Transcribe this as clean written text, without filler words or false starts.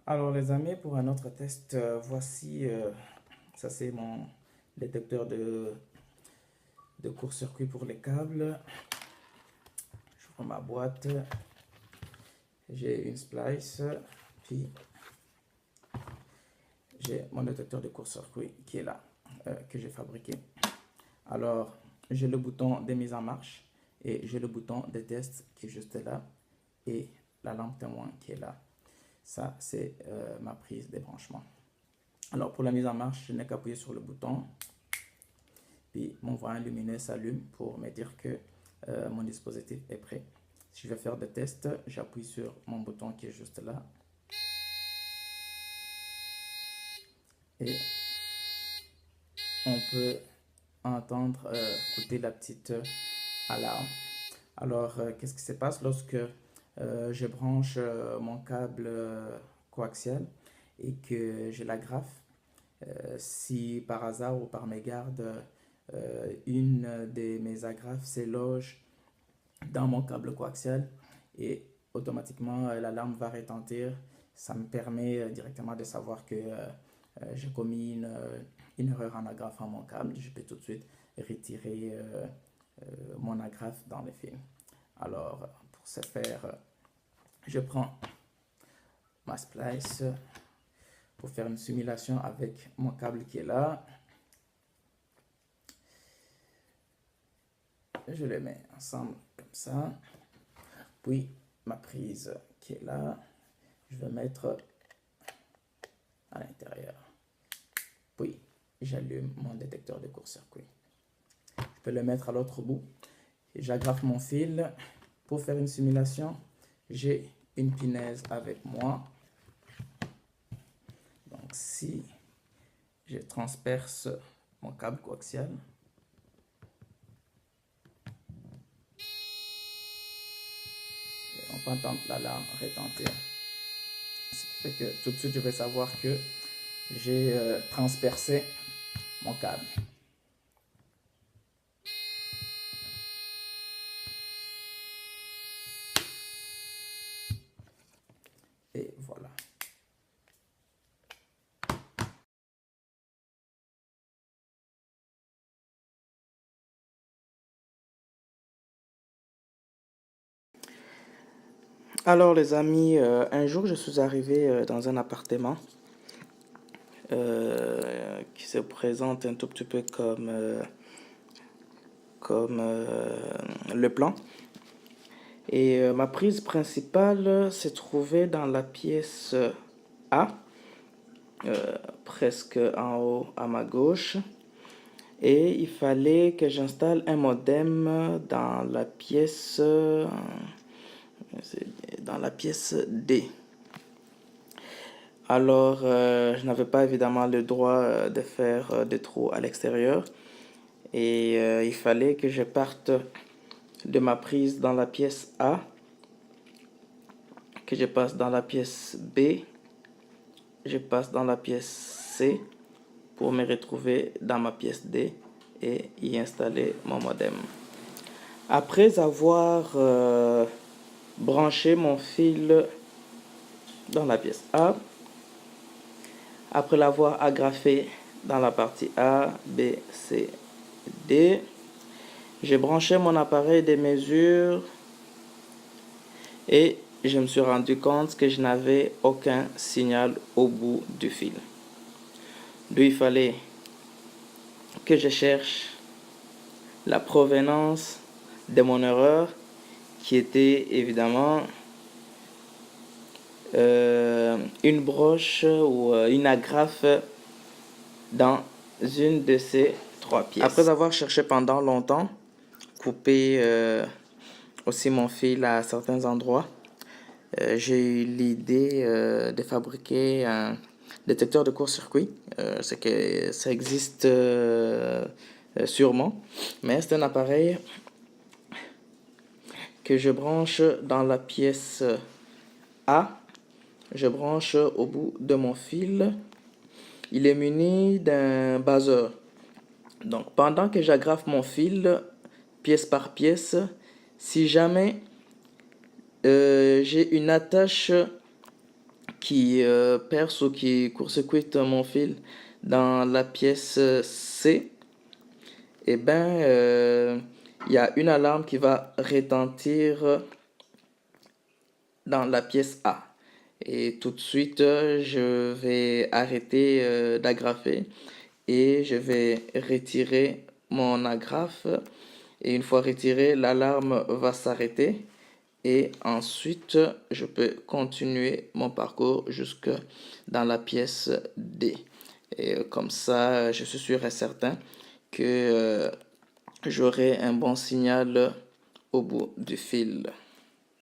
Alors les amis, pour un autre test, voici, ça c'est mon détecteur de court-circuit pour les câbles. J'ouvre ma boîte, j'ai une splice, puis j'ai mon détecteur de court-circuit qui est là, que j'ai fabriqué. Alors j'ai le bouton de mise en marche et j'ai le bouton de test qui est juste là et la lampe témoin qui est là. Ça, c'est ma prise de branchement. Alors, pour la mise en marche, je n'ai qu'à appuyer sur le bouton. Puis, mon voyant lumineux s'allume pour me dire que mon dispositif est prêt. Si je vais faire des tests, j'appuie sur mon bouton qui est juste là. Et on peut entendre écouter la petite alarme. Alors, qu'est-ce qui se passe lorsque je branche mon câble coaxial et que je l'agrafe? Si par hasard ou par mégarde, une de mes agrafes se loge dans mon câble coaxial et automatiquement l'alarme va retentir, ça me permet directement de savoir que j'ai commis une erreur en agrafant mon câble. Je peux tout de suite retirer mon agrafe dans le fil. Alors, pour ce faire, je prends ma splice pour faire une simulation avec mon câble qui est là. Je les mets ensemble comme ça. Puis ma prise qui est là, je vais mettre à l'intérieur. Puis j'allume mon détecteur de court-circuit. Je peux le mettre à l'autre bout. J'agrafe mon fil. Pour faire une simulation, j'ai une punaise avec moi. Donc si je transperce mon câble coaxial, on peut entendre l'alarme retentir. Ce qui fait que tout de suite je vais savoir que j'ai transpercé mon câble. Et voilà. Alors les amis, un jour je suis arrivé dans un appartement qui se présente un tout petit peu comme le plan. Et ma prise principale se trouvait dans la pièce A, presque en haut à ma gauche. Et il fallait que j'installe un modem dans la pièce D. Alors, je n'avais pas évidemment le droit de faire des trous à l'extérieur. Et il fallait que je parte de ma prise dans la pièce A, que je passe dans la pièce B, je passe dans la pièce C pour me retrouver dans ma pièce D et y installer mon modem. Après avoir branché mon fil dans la pièce A, après l'avoir agrafé dans la partie A, B, C, D, j'ai branché mon appareil de mesure et je me suis rendu compte que je n'avais aucun signal au bout du fil. D'où il fallait que je cherche la provenance de mon erreur, qui était évidemment une broche ou une agrafe dans une de ces trois pièces. Après avoir cherché pendant longtemps, coupé aussi mon fil à certains endroits, j'ai eu l'idée de fabriquer un détecteur de court-circuit. C'est que ça existe sûrement, mais c'est un appareil que je branche dans la pièce A. Je branche au bout de mon fil. Il est muni d'un baseur. Donc pendant que j'agrafe mon fil pièce par pièce, si jamais j'ai une attache qui perce ou qui court-circuite mon fil dans la pièce C, eh ben, il y a une alarme qui va retentir dans la pièce A. Et tout de suite, je vais arrêter d'agrafer et je vais retirer mon agrafe. Et une fois retiré, l'alarme va s'arrêter. Et ensuite, je peux continuer mon parcours jusque dans la pièce D. Et comme ça, je suis sûr et certain que j'aurai un bon signal au bout du fil.